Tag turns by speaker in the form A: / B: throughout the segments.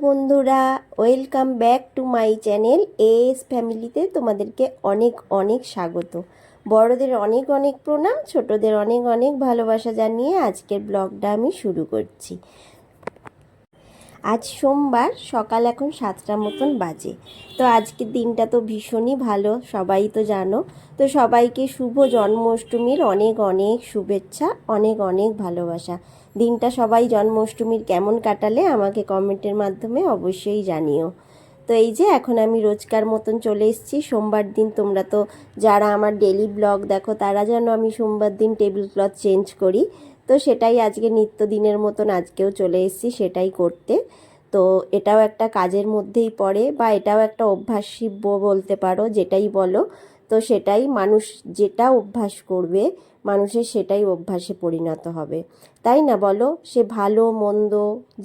A: বন্ধুরা, welcome back to my channel S ফ্যামিলিতে তোমাদেরকে অনেক অনেক স্বাগত। বড়দের অনেক অনেক প্রণাম, ছোটদের অনেক অনেক ভালোবাসা জানিয়ে আজকের ব্লগটা আমি শুরু করছি। আজ সোমবার, সকাল এখন 7টা মতন বাজে। তো আজকের দিনটা তো ভীষণই ভালো, সবাই তো জানো। তো সবাইকে শুভ জন্মাষ্টমীর অনেক অনেক শুভেচ্ছা, অনেক অনেক ভালোবাসা। দিনটা সবাই জন্মাষ্টমীর কেমন কাটালে আমাকে কমেন্টের মাধ্যমে অবশ্যই জানিও। তো এই যে এখন আমি রোজকার মতন চলে এসেছি। সোমবার দিন তোমরা তো যারা আমার ডেলি ব্লগ দেখো তারা জানো আমি সোমবার দিন টেবিল ক্লথ চেঞ্জ করি। তো সেটাই আজকে নিত্যদিনের মতন আজকেও চলে এসেছি সেটাই করতে। তো এটাও একটা কাজের মধ্যেই পড়ে, বা এটাও একটা অভ্যাসই বলতে পারো, যেটাই বলো। তো সেটাই, মানুষ যেটা অভ্যাস করবে মানুষের সেটাই অভ্যাসে পরিণত হবে, তাই না বলো? সে ভালো মন্দ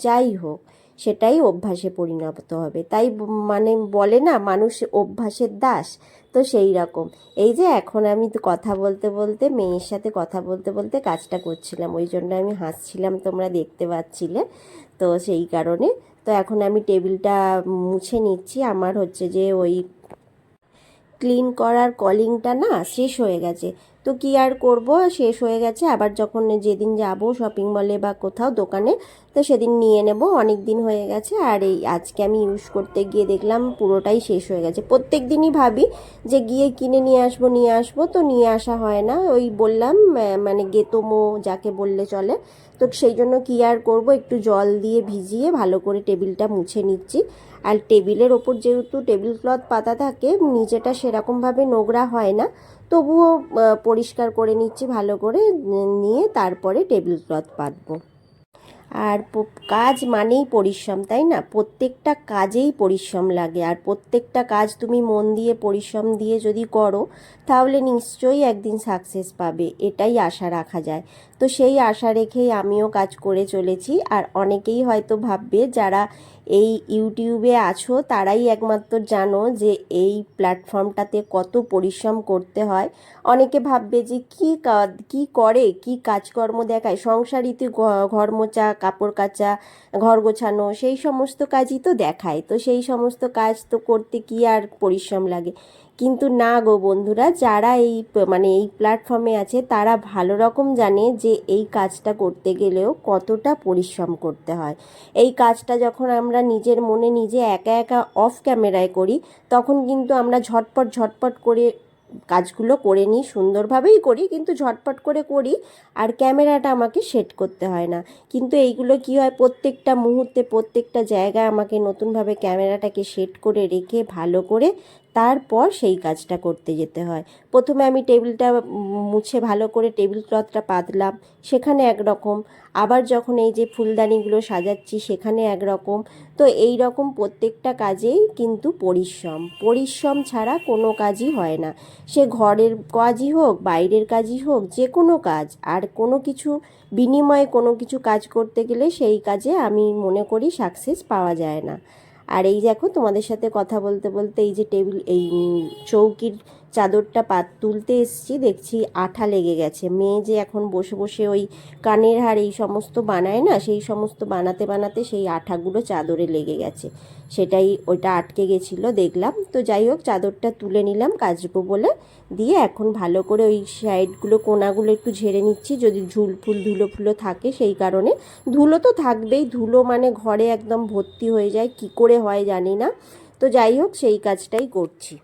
A: যাই হোক সেটাই অভ্যাসে পরিণত হবে। তাই মানে বলে না, মানুষ অভ্যাসের দাস। তো সেই রকম এই যে এখন আমি তো কথা বলতে বলতে, মেয়ের সাথে কথা বলতে বলতে কাজটা করছিলাম, ওই জন্য আমি হাসছিলাম, তোমরা দেখতে পাচ্ছিলে। তো সেই কারণে তো এখন আমি টেবিলটা মুছে নিচ্ছি। আমার হচ্ছে যে ওই ক্লিন করার কলিংটা না শেষ হয়ে গেছে। তো কি আর করব, শেষ হয়ে গেছে। আবার যখন যেদিন যাব শপিং মলে বা কোথাও দোকানে, তো সেদিন নিয়ে নেব। অনেক দিন হয়ে গেছে, আর এই আজকে আমি ইউজ করতে গিয়ে দেখলাম পুরোটাই শেষ হয়ে গেছে। প্রত্যেক দিনই ভাবি যে গিয়ে কিনে নিয়ে আসবো, তো নিয়ে আসা হয় না। ওই বললাম মানে গেতোমো যাকে বললে চলে। তো সেই জন্য কি আর করব, একটু জল দিয়ে ভিজিয়ে ভালো করে টেবিলটা মুছে নিচ্ছি। আর টেবিলের ওপর যেহেতু টেবিল ক্লথ পাতা থাকে, নিচেটা সেরকমভাবে নোংরা হয় না, তবুও পরিষ্কার করে নিচ্ছি ভালো করে, নিয়ে তারপরে টেবিল ক্লথ পাতবো। আর কাজ মানেই পরিশ্রম, তাই না? প্রত্যেকটা কাজেই পরিশ্রম লাগে, আর প্রত্যেকটা কাজ তুমি মন দিয়ে পরিশ্রম দিয়ে যদি করো তাহলে নিশ্চয়ই একদিন সাকসেস পাবে, এটাই আশা রাখা যায়। তো সেই আশা রেখেই আমিও কাজ করে চলেছি। আর অনেকেই হয়তো ভাববে, যারা এই ইউটিউবে আছো তারাই একমাত্র জানো যে এই প্ল্যাটফর্মটাতে কত পরিশ্রম করতে হয়। অনেকে ভাববে যে কি করে, কি কাজকর্ম দেখায়, সংসারিতে ঘর মোছা, কাপড় কাচা, ঘর গোছানো, সেই সমস্ত কাজই তো দেখায়। তো সেই সমস্ত কাজ তো করতে কি আর পরিশ্রম লাগে? কিন্তু না গো বন্ধুরা, যারা এই মানে এই প্ল্যাটফর্মে আছে তারা ভালো রকম জানে যে এই কাজটা করতে গেলেও কতটা পরিশ্রম করতে হয়। এই কাজটা যখন আমরা নিজের মনে নিজে একা একা অফ ক্যামেরায় করি, তখন কিন্তু আমরা ঝটপট ঝটপট করে কাজগুলো করে নিই, সুন্দরভাবেই করি, কিন্তু ঝটপট করে করি। আর ক্যামেরাটা আমাকে সেট করতে হয় না। কিন্তু এইগুলো কি হয়, প্রত্যেকটা মুহূর্তে প্রত্যেকটা জায়গায় আমাকে নতুনভাবে ক্যামেরাটাকে সেট করে রেখে ভালো করে তারপর সেই কাজটা করতে যেতে হয়। প্রথমে আমি টেবিলটা মুছে ভালো করে টেবিল ক্লথটা পাতলাম, সেখানে একরকম। আবার যখন এই যে ফুলদানিগুলো সাজাচ্ছি সেখানে একরকম। তো এই রকম প্রত্যেকটা কাজেই কিন্তু পরিশ্রম ছাড়া কোনো কাজই হয় না। সে ঘরের কাজই হোক, বাইরের কাজই হোক, যে কোনো কাজ। আর কোনো কিছু বিনিময়ে কোনো কিছু কাজ করতে গেলে সেই কাজে আমি মনে করি সাকসেস পাওয়া যায় না। আর এই দেখো, তোমাদের সাথে কথা বলতে বলতে এই যে চৌকির চাদরটা তুলতে এসছি, দেখছি আঠা লেগে গেছে। মেয়ে যে এখন বসে বসে ওই কানের হার এই সমস্ত বানায় না, সেই সমস্ত বানাতে বানাতে সেই আঠাগুলো চাদরে লেগে গেছে। সেটাই, ওইটা আটকে গেছিলো দেখলাম। তো যাই হোক, চাদরটা তুলে নিলাম কাচবো বলে, দিয়ে এখন ভালো করে ওই সাইডগুলো কোনাগুলো একটু ঝেড়ে নিচ্ছি, যদি ধুলো ফুলো থাকে সেই কারণে। ধুলো তো থাকবেই, ধুলো মানে ঘরে একদম ভর্তি হয়ে যায়, কি করে হয় জানি না। তো যাই হোক, সেই কাজটাই করছি।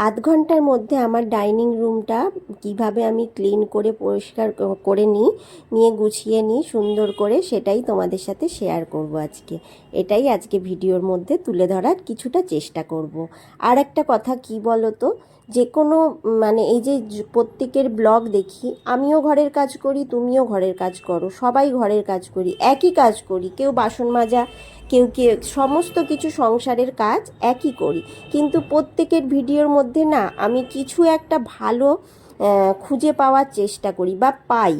A: আধ ঘন্টার মধ্যে আমার ডাইনিং রুমটা কিভাবে আমি ক্লিন করে পরিষ্কার করে নিয়ে গুছিয়ে নিই সুন্দর করে, সেটাই তোমাদের সাথে শেয়ার করব আজকে। এটাই আজকে ভিডিওর মধ্যে তুলে ধরার কিছুটা চেষ্টা করব। আর একটা কথা কি বলো তো, যে কোনো মানে এই যে প্রত্যেকের ব্লগ দেখি, আমিও ঘরের কাজ করি, তুমিও ঘরের কাজ করো, সবাই ঘরের কাজ করি, একই কাজ করি, কেউ বাসন মাজা, কেউ সমস্ত কিছু সংসারের কাজ একই করি, কিন্তু প্রত্যেকের ভিডিওর মধ্যে না আমি কিছু একটা ভালো খুঁজে পাওয়ার চেষ্টা করি বা পাই,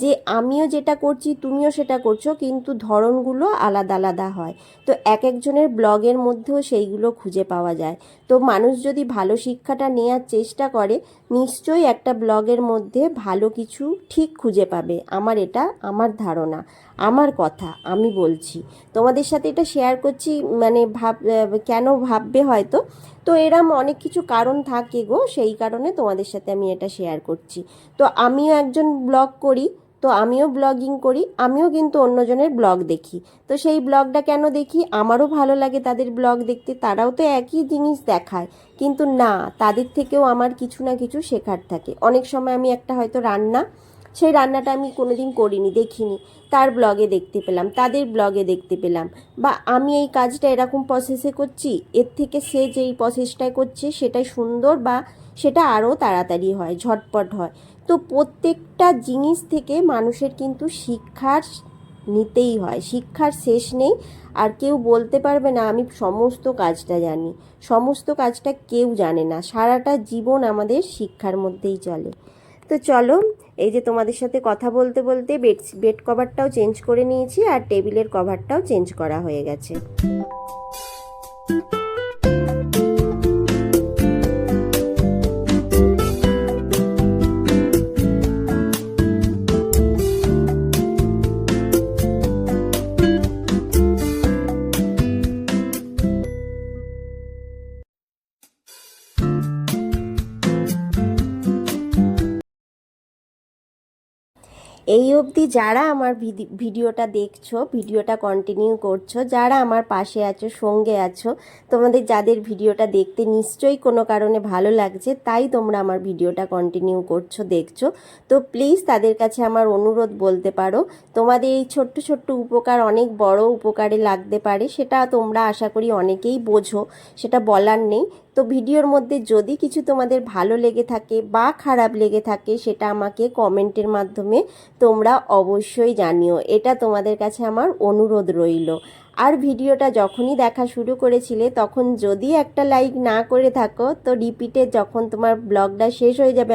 A: যে আমিও যেটা করছি তুমিও সেটা করছো, কিন্তু ধরনগুলো আলাদা আলাদা হয়। তো এক একজনের ব্লগের মধ্যেও সেইগুলো খুঁজে পাওয়া যায়। তো মানুষ যদি ভালো শিক্ষাটা নেওয়ার চেষ্টা করে, নিশ্চয়ই একটা ব্লগের মধ্যে ভালো কিছু ঠিক খুঁজে পাবে। এটা আমার ধারণা, আমার কথা আমি বলছি, তোমাদের সাথে এটা শেয়ার করছি। মানে কেন ভাববে হয়তো, তো এরম অনেক কিছু কারণ থাকে গো, সেই কারণে তোমাদের সাথে আমি এটা শেয়ার করছি। তো আমিও একজন ব্লগ করি, তো আমিও ব্লগিং করি, আমিও কিন্তু অন্যজনের ব্লগ দেখি। তো সেই ব্লগটা কেন দেখি, আমারও ভালো লাগে তাদের ব্লগ দেখতে, তারাও তো একই জিনিস দেখায়, কিন্তু না, তাদের থেকেও আমার কিছু না কিছু শেখার থাকে। অনেক সময় আমি একটা হয়তো সেই রান্নাটা আমি কোনোদিন করিনি, দেখিনি, তার ব্লগে দেখতে পেলাম, তাদের ব্লগে দেখতে পেলাম, বা আমি এই কাজটা এরকম প্রসেসে করছি, এর থেকে সে যেই প্রসেসটায় করছে সেটাই সুন্দর, বা সেটা আরও তাড়াতাড়ি হয়, ঝটপট হয়। তো প্রত্যেকটা জিনিস থেকে মানুষের কিন্তু শিক্ষার নিতেই হয়, শিক্ষার শেষ নেই। আর কেউ বলতে পারবে না আমি সমস্ত কাজটা জানি, সমস্ত কাজটা কেউ জানে না, সারাটা জীবন আমাদের শিক্ষার মধ্যেই চলে। তো চলো, এই যে তোমাদের সাথে কথা বলতে বলতে বেড কভারটাও চেঞ্জ করে নিয়েছি, আর টেবিলের কভারটাও চেঞ্জ করা হয়ে গেছে। এই অবধি যারা আমার ভিডিওটা দেখছো, ভিডিওটা কন্টিনিউ করছো, যারা আমার পাশে আছো, সঙ্গে আছো, তোমাদের যাদের ভিডিওটা দেখতে নিশ্চয়ই কোনো কারণে ভালো লাগছে, তাই তোমরা আমার ভিডিওটা কন্টিনিউ করছো, দেখছো, তো প্লিজ তাদের কাছে আমার অনুরোধ বলতে পারো, তোমাদের এই ছোট্ট ছোট্ট উপকার অনেক বড় উপকারে লাগতে পারে, সেটা তোমরা আশা করি অনেকেই বোঝো, সেটা বলার নেই। তো ভিডিওর মধ্যে যদি কিছু তোমাদের ভালো লেগে থাকে বা খারাপ লেগে থাকে, সেটা আমাকে কমেন্টের মাধ্যমে তোমরা অবশ্যই জানিও, এটা তোমাদের কাছে আমার অনুরোধ রইল। আর ভিডিওটা যখনই দেখা শুরু করেছিলে, তখন যদি একটা লাইক না করে থাকো, তো রিপিটে যখন তোমার ব্লগটা শেষ হয়ে যাবে,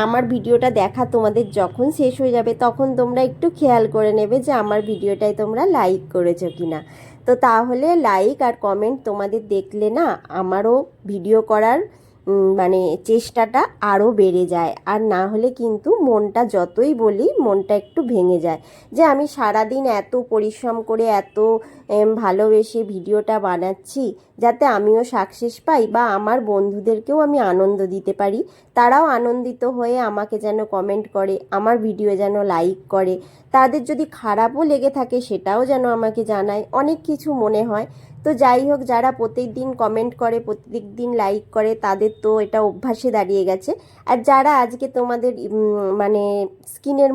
A: আমার ভিডিওটা দেখা তোমাদের যখন শেষ হয়ে যাবে, তখন তোমরা একটু খেয়াল করে নেবে যে আমার ভিডিওটায় তোমরা লাইক করেছো কিনা। তো তাহলে লাইক আর কমেন্ট তোমাদের দেখলে না আমারও ভিডিও করার চেষ্টাটা আরও বেড়ে যায়। আর না হলে কিন্তু মনটা, যতই বলি, মনটা একটু ভেঙে যায়, যে আমি সারাদিন এত পরিশ্রম করে এত ভালোবেসে ভিডিওটা বানাচ্ছি, যাতে আমিও সাকসেস পাই বা আমার বন্ধুদেরকেও আমি আনন্দ দিতে পারি, তারাও আনন্দিত হয়ে আমাকে যেন কমেন্ট করে, আমার ভিডিও যেন লাইক করে, তাদের যদি খারাপও লেগে থাকে সেটাও যেন আমাকে জানায়, অনেক কিছু মনে হয়। তো যাই হোক, যারা প্রত্যেকদিন কমেন্ট করে, প্রত্যেকদিন লাইক করে, তাদের তো এটা অভ্যাসে দাঁড়িয়ে গেছে। আর যারা আজকে তোমাদের স্ক্রিনের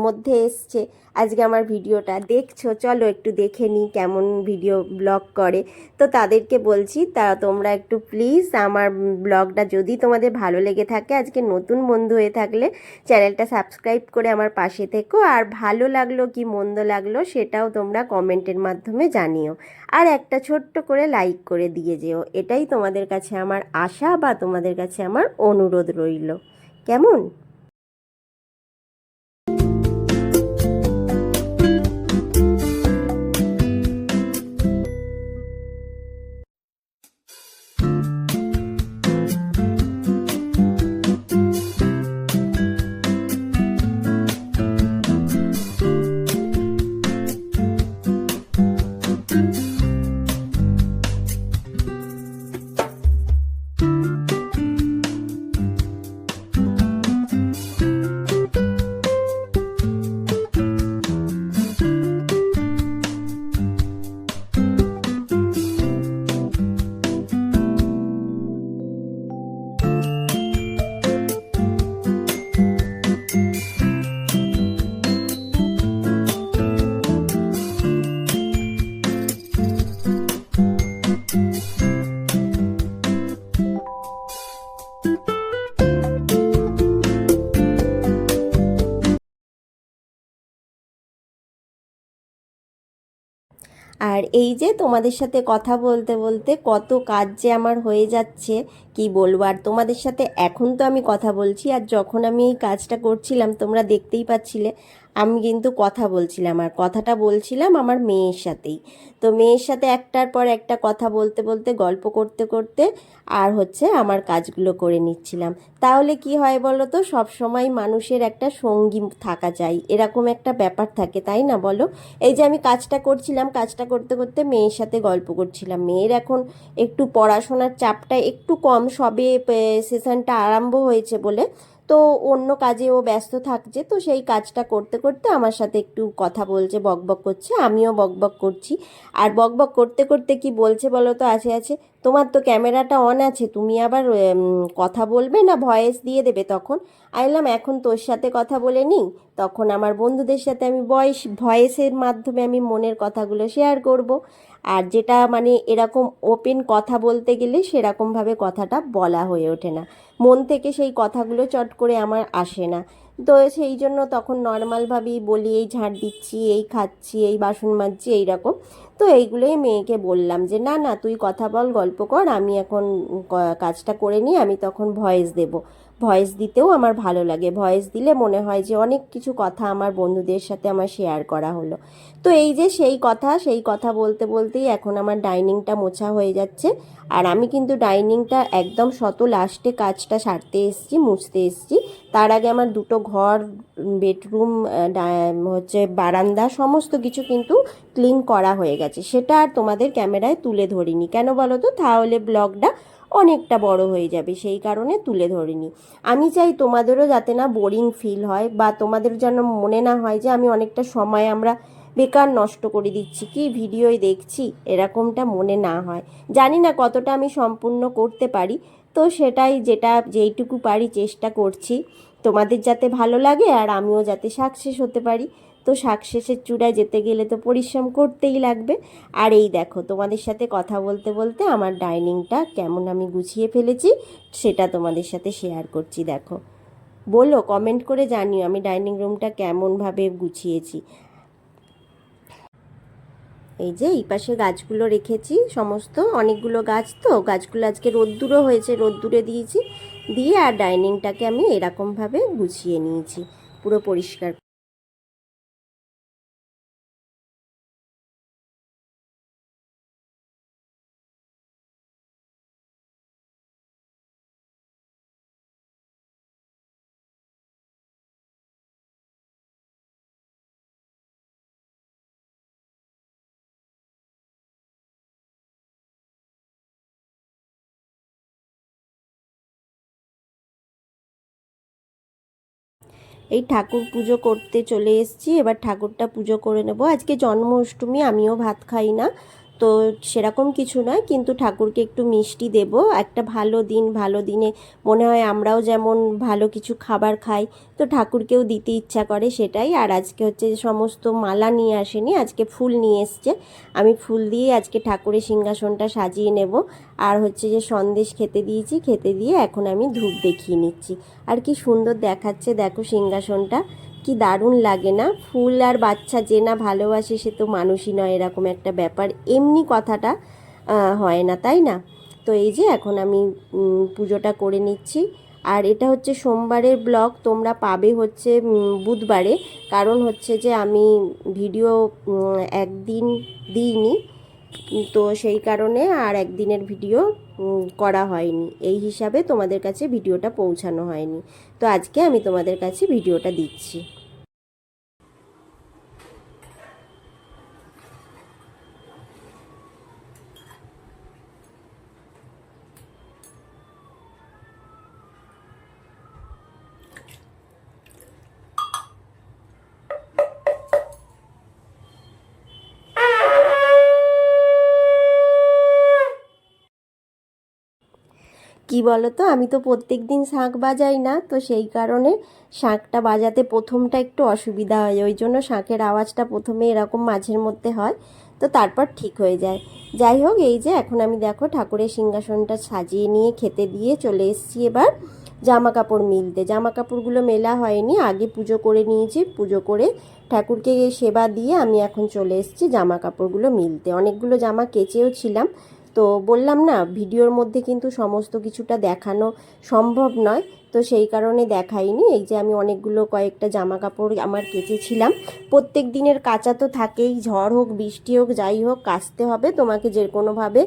A: মধ্যে এসছে, আজকে আমার ভিডিওটা দেখছো, চলো একটু দেখে নিই কেমন ভিডিও ব্লগ করে। তো তাদেরকে বলছি, তোমরা একটু প্লিজ আমার ব্লগটা যদি তোমাদের ভালো লেগে থাকে, আজকে নতুন বন্ধু হয়ে থাকলে চ্যানেলটা সাবস্ক্রাইব করে আমার পাশে থেকো, আর ভালো লাগলো কি মন্দ লাগলো সেটাও তোমরা কমেন্টের মাধ্যমে জানিও, আর একটা ছোট্ট করে লাইক করে দিয়ে যেও, এটাই তোমাদের কাছে আমার আশা বা তোমাদের কাছে আমার অনুরোধ রইল। কেমন? আর এই যে তোমাদের সাথে কথা বলতে বলতে কত কাজ যে আমার হয়ে যাচ্ছে কি বলবো। আর তোমাদের সাথে এখন তো আমি কথা বলছি, আর যখন আমি এই কাজটা করছিলাম তোমরা দেখতেই পাচ্ছিলে আমি কিন্তু কথা বলছিলাম, আর কথাটা বলছিলাম আমার মেয়ের সাথেই। তো মেয়ের সাথে একটার পর একটা কথা বলতে বলতে গল্প করতে করতে আর হচ্ছে আমার কাজগুলো করে নিচ্ছিলাম। তাহলে কি হয় বলো তো, সব সময় মানুষের একটা সঙ্গী থাকা চাই, এরকম একটা ব্যাপার থাকে, তাই না বলো। এই যে আমি কাজটা করছিলাম, কাজটা করতে করতে মেয়ের সাথে গল্প করছিলাম। মেয়ের এখন একটু পড়াশোনার চাপটা একটু কম, সবে সেশনটা আরম্ভ হয়েছে বলে তো অন্য কাজে ও ব্যস্ত থাকছে, তো সেই কাজটা করতে করতে আমার সাথে একটু কথা বলছে, বকবক করছে, আমিও বকবক করছি। আর বকবক করতে করতে কি বলছে বলো তো, আছে আছে, তোমার তো ক্যামেরাটা অন আছে, তুমি আবার কথা বলবে না ভয়েস দিয়ে দেবে? তখন আইলাম এখন তোর সাথে কথা বলে নিই, তখন আমার বন্ধুদের সাথে আমি ভয়েসের মাধ্যমে আমি মনের কথাগুলো শেয়ার করব। আর যেটা মানে এরকম ওপেন কথা বলতে গেলে সেরকমভাবে কথাটা বলা হয়ে ওঠে না, মন থেকে সেই কথাগুলো চট করে আমার আসে না। তো সেই জন্য তখন নর্মালভাবেই বলি, এই ঝাঁট দিচ্ছি, এই খাচ্ছি, এই বাসন মাজছি, এইরকম। তো এইগুলোই মেয়েকে বললাম যে না না তুই কথা বল, গল্প কর, আমি এখন কাজটা করে নিই, আমি তখন ভয়েস দেব। ভয়েস দিতেও আমার ভালো লাগে, ভয়েস দিলে মনে হয় যে অনেক কিছু কথা আমার বন্ধুদের সাথে আমার শেয়ার করা হলো। তো এই যে সেই কথা বলতে বলতেই এখন আমার ডাইনিংটা মোছা হয়ে যাচ্ছে। আর আমি কিন্তু ডাইনিংটা একদম শত লাস্টে কাজটা সারতে এসেছি, মুছতে এসেছি। তার আগে আমার দুটো ঘর, বেডরুম, হচ্ছে বারান্দা, সমস্ত কিছু কিন্তু ক্লিন করা হয়ে গেছে। সেটা আর তোমাদের ক্যামেরায় তুলে ধরিনি, কেন বলো তো, তাহলে ব্লগটা অনেকটা বড় হয়ে যাবে, সেই কারণে তুলে ধরিনি। আমি চাই তোমাদেরও যাতে না বোরিং ফিল হয়, বা তোমাদের যেন মনে না হয় যে আমি অনেকটা সময় আমরা বেকার নষ্ট করে দিচ্ছি, কি ভিডিওই দেখছি, এরকমটা মনে না হয়। জানি না কতটা আমি সম্পূর্ণ করতে পারি, তো সেটাই, যেইটুকু পারি চেষ্টা করছি তোমাদের যাতে ভালো লাগে আর আমিও যাতে সাকসেস হতে পারি। তো সাকসেসের চূড়ায় যেতে গেলে তো পরিশ্রম করতেই লাগবে। আর এই দেখো তোমাদের সাথে কথা বলতে বলতে আমার ডাইনিংটা কেমন আমি গুছিয়ে ফেলেছি সেটা তোমাদের সাথে শেয়ার করছি। দেখো, বলো, কমেন্ট করে জানিও আমি ডাইনিং রুমটা কেমনভাবে গুছিয়েছি। এই যে এই পাশে গাছগুলো রেখেছি, সমস্ত অনেকগুলো গাছ, তো গাছগুলো আজকে রোদ্দুরও হয়েছে, রোদ্দুরে দিয়েছি, দিয়ে আর ডাইনিংটাকে আমি এরকমভাবে গুছিয়ে নিয়েছি, পুরো পরিষ্কার। এই ঠাকুর পুজো করতে চলে এসেছি, এবার ঠাকুরটা পুজো করে নেব। আজকে জন্মাষ্টমী, আমিও ভাত খাই না, তো সেরকম কিছু নয়, কিন্তু ঠাকুরকে একটু মিষ্টি দেব। একটা ভালো দিন, ভালো দিনে মনে হয় আমরাও যেমন ভালো কিছু খাবার খাই, তো ঠাকুরকেও দিতে ইচ্ছা করে, সেটাই। আর আজকে হচ্ছে যে সমস্ত মালা নিয়ে আসেনি, আজকে ফুল নিয়ে এসছে, আমি ফুল দিয়ে আজকে ঠাকুরের সিংহাসনটা সাজিয়ে নেব। আর হচ্ছে যে সন্দেশ খেতে দিয়েছি, খেতে দিয়ে এখন আমি ধূপ দেখিয়ে নিচ্ছি। আর কি সুন্দর দেখাচ্ছে দেখো সিংহাসনটা, কি দারুণ লাগে না? ফুল আর বাচ্চা যে না ভালোবাসে সে তো মানুষই নয়, এরকম একটা ব্যাপার, এমনি কথাটা হয় না, তাই না? তো এই যে এখন আমি পুজোটা করে নিচ্ছি। আর এটা হচ্ছে সোমবারের ব্লগ, তোমরা পাবে হচ্ছে বুধবারে, কারণ হচ্ছে যে আমি ভিডিও একদিন দিইনি, তো সেই কারণে আর একদিনের ভিডিও করা হয়নি, এই হিসাবে তোমাদের কাছে ভিডিওটা পৌঁছানো হয়নি। তো আজকে আমি তোমাদের কাছে ভিডিওটা দিচ্ছি। কি বলো তো, আমি তো প্রত্যেক দিন শাঁখ বাজাই না, তো সেই কারণে শাঁখটা বাজাতে প্রথমটা একটু অসুবিধা হয়, ওই জন্য শাঁখের আওয়াজটা প্রথমে এরকম মাঝের মধ্যে হয়, তো তারপর ঠিক হয়ে যায়। যাই হোক, এই যে এখন আমি দেখো ঠাকুরের সিংহাসনটা সাজিয়ে নিয়ে খেতে দিয়ে চলে এসেছি এবার। জামা কাপড় মিলতে। জামা কাপড়গুলো মেলা হয়নি, আগে পুজো করে নিয়েছি, পুজো করে ঠাকুরকে সেবা দিয়ে আমি এখন চলে এসেছি জামা কাপড়গুলো মিলতে। অনেকগুলো জামা কেচেও ছিলাম, তো বললাম না ভিডিওর মধ্যে কিন্তু সমস্ত কিছুটা দেখানো সম্ভব নয়, তো সেই কারণে দেখাইনি। এই যে আমি অনেকগুলো কয়েকটা জামা কাপড় আমার কেচেছিলাম। প্রত্যেক দিনের কাচা তো থাকেই, ঝড় হোক বৃষ্টি হোক যাই হোক কাচতে হবে, তোমাকে যে কোনোভাবে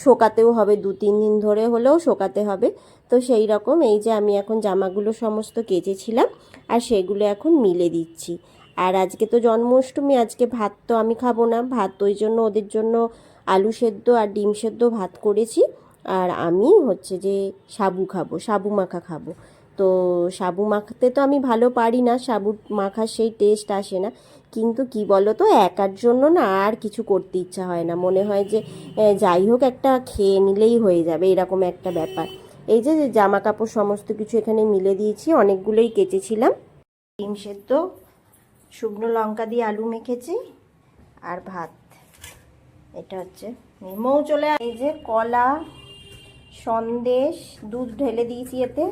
A: শোকাতেও হবে, 2-3 দিন ধরে হলেও শোকাতে হবে। তো সেই রকম এই যে আমি এখন জামাগুলো সমস্ত কেচেছিলাম আর সেগুলো এখন মিলে দিচ্ছি। আর আজকে তো জন্মাষ্টমী, আজকে ভাত তো আমি খাবো না, ভাত ওই জন্য ওদের জন্য আলু সেদ্ধ আর ডিম সেদ্ধ ভাত করেছি। আর আমি হচ্ছে যে সাবু খাবো, সাবু মাখা খাবো। তো সাবু মাখতে তো আমি ভালো পারি না, সাবু মাখার সেই টেস্ট আসে না, কিন্তু কি বলো তো একার জন্য না আর কিছু করতে ইচ্ছা হয় না, মনে হয় যে যাই হোক একটা খেয়ে নিলেই হয়ে যাবে, এরকম একটা ব্যাপার। এই যে জামা কাপড় সমস্ত কিছু এখানে মিলে দিয়েছি, অনেকগুলোই কেচেছিলাম। ডিম সেদ্ধ, শুকনো লঙ্কা দিয়ে আলু মেখেছি আর ভাত, এটা হচ্ছে মৌ চলে। এই যে কলা, সন্দেশ, দুধ ঢেলে দিয়েছি, এতে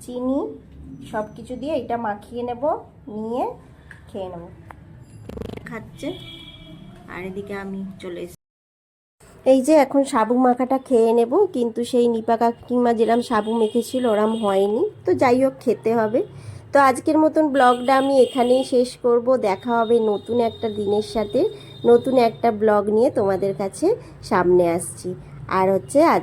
A: চিনি সব কিছু দিয়ে এটা মাখিয়ে নেব, নিয়ে খেয়ে নেব। খাচ্ছে আর এদিকে আমি চলে এসেছি। এই যে এখন সাবু মাখাটা খেয়ে নেব, কিন্তু সেই নিপা কাকিমা যেরম সাবু মেখেছিল ওরম হয়নি, তো যাই হোক খেতে হবে। তো আজকের মতন ব্লগটা আমি এখানেই শেষ করব। দেখা হবে নতুন একটা দিনের সাথে, নতুন একটা ব্লগ নিয়ে তোমাদের কাছে সামনে আসছি। আর হচ্ছে আজ